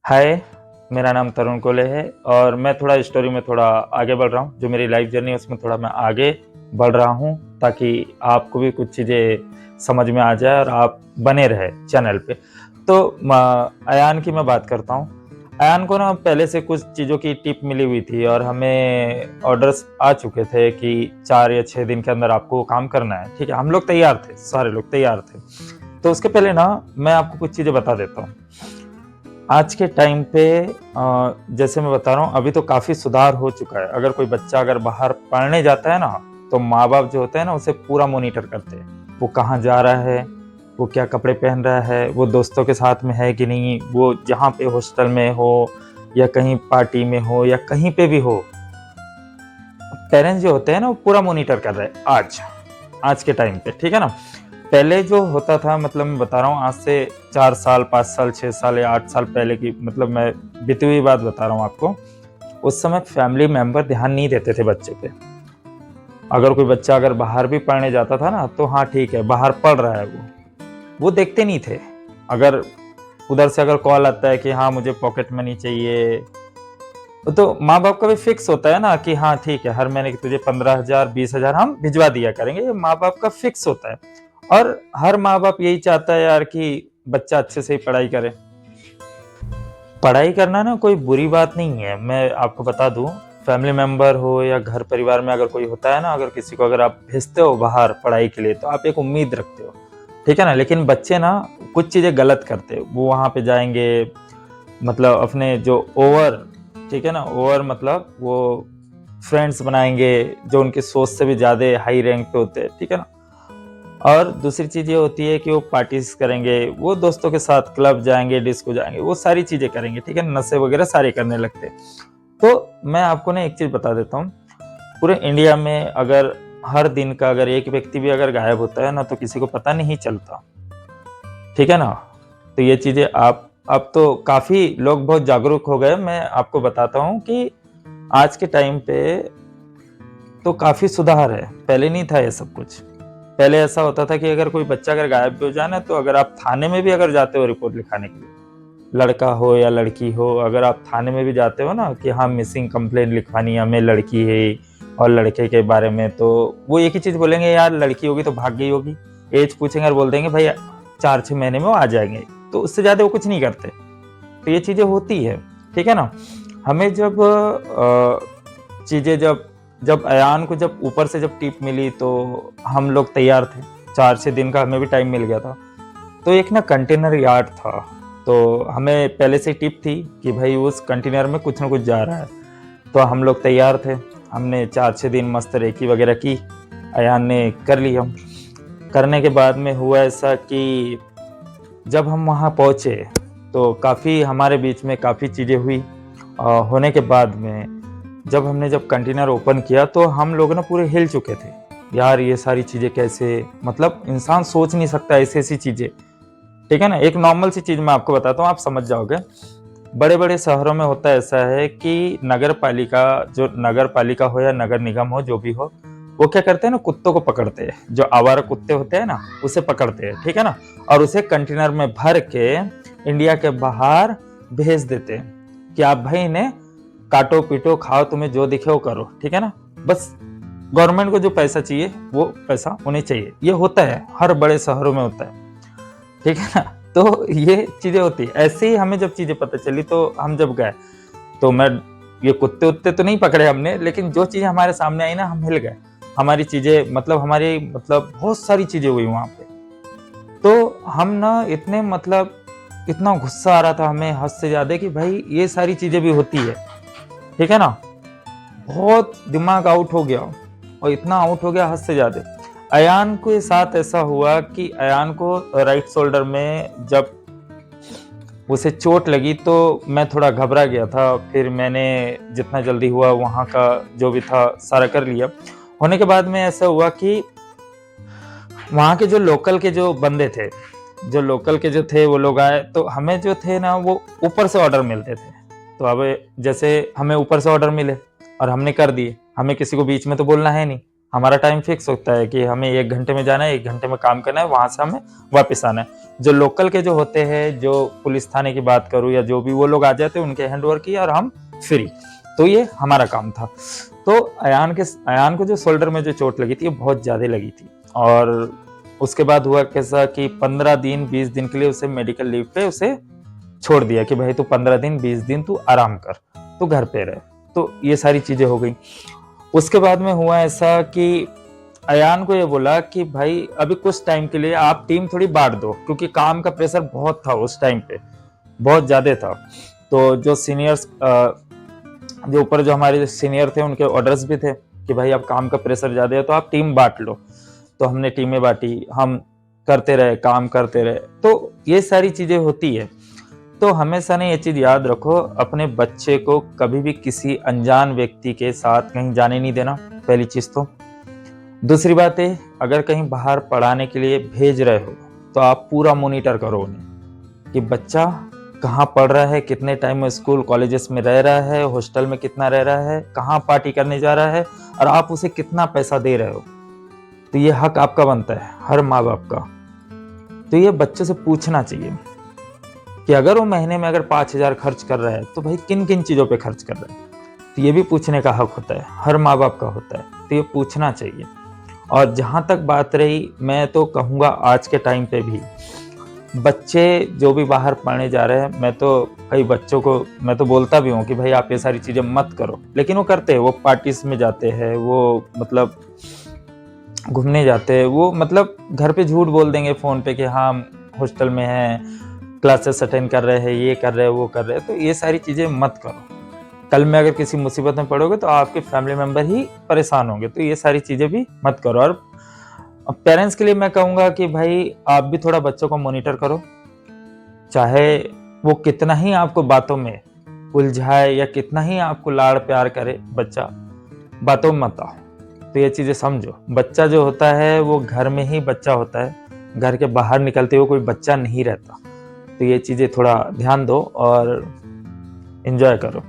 हाय, मेरा नाम तरुण कोले है और मैं थोड़ा स्टोरी में थोड़ा आगे बढ़ रहा हूँ। जो मेरी लाइफ जर्नी है उसमें थोड़ा मैं आगे बढ़ रहा हूँ ताकि आपको भी कुछ चीज़ें समझ में आ जाए और आप बने रहे चैनल पे। तो अयान की मैं बात करता हूँ। अयान को ना पहले से कुछ चीज़ों की टिप मिली हुई थी और हमें ऑर्डर्स आ चुके थे कि 4 या 6 दिन के अंदर आपको वो काम करना है। ठीक है, हम लोग तैयार थे, सारे लोग तैयार थे। तो उसके पहले ना मैं आपको कुछ चीज़ें बता देता हूँ। आज के टाइम पे जैसे मैं बता रहा हूँ अभी तो काफ़ी सुधार हो चुका है। अगर कोई बच्चा अगर बाहर पढ़ने जाता है ना, तो माँ-बाप जो होते हैं ना उसे पूरा मॉनिटर करते हैं। वो कहाँ जा रहा है, वो क्या कपड़े पहन रहा है, वो दोस्तों के साथ में है कि नहीं, वो जहाँ पे हॉस्टल में हो या कहीं पार्टी में हो या कहीं पे भी हो, पेरेंट्स जो होते हैं ना वो पूरा मॉनिटर कर रहे हैं आज के टाइम पे, ठीक है ना? पहले जो होता था मतलब मैं बता रहा हूँ आज से 4 साल, 5 साल, 6 साल या 8 साल पहले की मतलब मैं बीती हुई बात बता रहा हूँ आपको। उस समय फैमिली मेंबर ध्यान नहीं देते थे बच्चे पे। अगर कोई बच्चा अगर बाहर भी पढ़ने जाता था ना तो हाँ ठीक है, बाहर पढ़ रहा है वो देखते नहीं थे। अगर उधर से अगर कॉल आता है कि हाँ मुझे पॉकेट मनी चाहिए, तो माँ-बाप का भी फिक्स होता है ना कि हाँ ठीक है, हर महीने की तुझे 15,000 20,000 हम भिजवा दिया करेंगे, ये माँ-बाप का फिक्स होता है। और हर माँ-बाप यही चाहता है यार कि बच्चा अच्छे से ही पढ़ाई करे। पढ़ाई करना ना कोई बुरी बात नहीं है, मैं आपको बता दूँ, फैमिली मेंबर हो या घर परिवार में अगर कोई होता है ना, अगर किसी को अगर आप भेजते हो बाहर पढ़ाई के लिए, तो आप एक उम्मीद रखते हो, ठीक है ना? लेकिन बच्चे ना कुछ चीज़ें गलत करते हैं, वो वहाँ पे जाएँगे मतलब अपने जो ठीक है ना? मतलब वो फ्रेंड्स बनाएँगे, जो उनकी सोच से भी ज़्यादा हाई रैंक पे होते हैं, ठीक है ना? और दूसरी चीज़ ये होती है कि वो पार्टीज़ करेंगे, वो दोस्तों के साथ क्लब जाएँगे, डिस्को जाएँगे, वो सारी चीज़ें करेंगे, ठीक है? नशे वगैरह सारे करने लगते हैं। तो मैं आपको ना एक चीज़ बता देता हूँ, पूरे इंडिया में अगर हर दिन का अगर एक व्यक्ति भी अगर गायब होता है ना, तो किसी को पता नहीं चलता, ठीक है ना? तो ये चीज़ें आप अब तो काफ़ी लोग बहुत जागरूक हो गए। मैं आपको बताता हूँ कि आज के टाइम पे तो काफ़ी सुधार है, पहले नहीं था ये सब कुछ। पहले ऐसा होता था कि अगर कोई बच्चा अगर गायब भी हो जाए ना, तो अगर आप थाने में भी अगर जाते हो रिपोर्ट लिखाने के लिए, लड़का हो या लड़की हो, अगर आप थाने में भी जाते हो ना कि हाँ मिसिंग कंप्लेंट लिखवानी है हमें लड़की है और लड़के के बारे में, तो वो एक ही चीज़ बोलेंगे यार लड़की होगी तो भाग गई होगी। ऐज पूछेंगे और बोल देंगे भाई 4-6 महीने में वो आ जाएँगे, तो उससे ज़्यादा वो कुछ नहीं करते। तो ये चीज़ें होती है, ठीक है ना? हमें जब चीज़ें जब जब अयान को जब ऊपर से जब टिप मिली तो हम लोग तैयार थे। 4-6 दिन का हमें भी टाइम मिल गया था। तो एक ना कंटेनर यार्ड था, तो हमें पहले से टिप थी कि भाई उस कंटेनर में कुछ न कुछ जा रहा है। तो हम लोग तैयार थे। हमने 4-6 दिन मस्त रेकी वगैरह की, अयान ने कर ली हम। करने के बाद में हुआ ऐसा कि जब हम वहाँ पहुँचे, तो काफ़ी हमारे बीच में काफ़ी चीज़ें हुई। होने के बाद में जब कंटेनर ओपन किया तो हम लोग ना पूरे हिल चुके थे। यार ये सारी चीज़ें कैसे, मतलब इंसान सोच नहीं सकता ऐसी-ऐसी चीज़ें, ठीक है ना? एक नॉर्मल सी चीज़ मैं आपको बताता हूँ, आप समझ जाओगे। बड़े-बड़े शहरों में होता ऐसा है कि नगर पालिका हो या नगर निगम हो, जो भी हो, वो क्या करते हैं ना कुत्तों को पकड़ते हैं। जो आवारा कुत्ते होते हैं ना, उसे पकड़ते हैं, ठीक है ना? और उसे कंटेनर में भर के इंडिया के बाहर भेज देते हैं कि आप भाई इन्हें काटो-पीटो, खाओ, तुम्हें जो दिखे वो करो, ठीक है ना? बस गवर्नमेंट को जो पैसा चाहिए, वो पैसा उन्हें चाहिए। ये होता है, हर बड़े शहरों में होता है, ठीक है ना? तो ये चीज़ें होती हैं। ऐसे ही हमें जब चीज़ें पता चली तो हम जब गए, तो मैं ये कुत्ते-वुत्ते तो नहीं पकड़े हमने, लेकिन जो चीज़ें हमारे सामने आई ना हम हिल गए। हमारी चीज़ें मतलब हमारी मतलब बहुत सारी चीज़ें हुई वहाँ पे। तो हम ना इतने मतलब इतना गुस्सा आ रहा था हमें हद से ज़्यादा कि भाई ये सारी चीज़ें भी होती है, ठीक है ना? बहुत दिमाग आउट हो गया और इतना आउट हो गया हद से ज़्यादा। अयान के साथ ऐसा हुआ कि अयान को राइट शोल्डर में जब उसे चोट लगी तो मैं थोड़ा घबरा गया था। फिर मैंने जितना जल्दी हुआ वहाँ का जो भी था सारा कर लिया। होने के बाद में ऐसा हुआ कि वहाँ के जो लोकल के जो बंदे थे, जो लोकल के जो थे वो लोग आए, तो हमें जो थे ना वो ऊपर से ऑर्डर मिलते थे। तो अब जैसे हमें ऊपर से ऑर्डर मिले और हमने कर दिए, हमें किसी को बीच में तो बोलना है नहीं। हमारा टाइम फिक्स होता है कि हमें 1 घंटे में जाना है, 1 घंटे में काम करना है, वहाँ से हमें वापस आना है। जो लोकल के जो होते हैं, जो पुलिस थाने की बात करूँ या जो भी, वो लोग आ जाते हैं, उनके हैंडओवर किया और हम फ्री। तो ये हमारा काम था। तो अयान को जो शोल्डर में जो चोट लगी थी, वो बहुत ज़्यादा लगी थी और उसके बाद हुआ कैसा कि 15 दिन 20 दिन के लिए उसे मेडिकल लीव पे उसे छोड़ दिया कि भाई तू 15 दिन 20 दिन तू आराम कर, तू घर पे रह। तो ये सारी चीजें हो गई। उसके बाद में हुआ ऐसा कि अयान को ये बोला कि भाई अभी कुछ टाइम के लिए आप टीम थोड़ी बांट दो, क्योंकि काम का प्रेशर बहुत था उस टाइम पे, बहुत ज्यादा था। तो जो सीनियर्स, जो ऊपर जो हमारे सीनियर थे, उनके ऑर्डर्स भी थे कि भाई अब काम का प्रेशर ज्यादा है तो आप टीम बांट लो। तो हमने टीमें बांटी, हम करते रहे, काम करते रहे। तो ये सारी चीजें होती है। तो हमेशा ने ये चीज याद रखो, अपने बच्चे को कभी भी किसी अनजान व्यक्ति के साथ कहीं जाने नहीं देना, पहली चीज तो। दूसरी बात है, अगर कहीं बाहर पढ़ाने के लिए भेज रहे हो तो आप पूरा मॉनिटर करो उन्हें कि बच्चा कहाँ पढ़ रहा है, कितने टाइम में स्कूल कॉलेजेस में रह रहा है, हॉस्टल में कितना रह रहा है, कहाँ पार्टी करने जा रहा है और आप उसे कितना पैसा दे रहे हो। तो ये हक आपका बनता है, हर माँ बाप का। तो ये बच्चे से पूछना चाहिए कि अगर वो महीने में अगर 5,000 खर्च कर रहा है तो भाई किन किन चीज़ों पे खर्च कर रहा है। तो ये भी पूछने का हक होता है, हर माँ बाप का होता है। तो ये पूछना चाहिए। और जहाँ तक बात रही, मैं तो कहूँगा आज के टाइम पे भी बच्चे जो भी बाहर पढ़ने जा रहे हैं, मैं तो कई बच्चों को मैं तो बोलता भी हूँ कि भाई आप ये सारी चीज़ें मत करो, लेकिन वो करते हैं। वो पार्टीज में जाते हैं, वो मतलब घूमने जाते हैं, वो मतलब घर पे झूठ बोल देंगे फ़ोन पे कि हाँ हम हॉस्टल में हैं, क्लासेस अटेंड कर रहे हैं, ये कर रहे हैं, वो कर रहे हैं। तो ये सारी चीज़ें मत करो। कल में अगर किसी मुसीबत में पड़ोगे तो आपके फैमिली मेंबर ही परेशान होंगे। तो ये सारी चीज़ें भी मत करो। और पेरेंट्स के लिए मैं कहूँगा कि भाई आप भी थोड़ा बच्चों को मॉनिटर करो, चाहे वो कितना ही आपको बातों में उलझाए या कितना ही आपको लाड़ प्यार करे, बच्चा बातों में मत आओ। तो ये चीज़ें समझो, बच्चा जो होता है वो घर में ही बच्चा होता है, घर के बाहर निकलते हुए कोई बच्चा नहीं रहता। तो ये चीज़ें थोड़ा ध्यान दो और एंजॉय करो।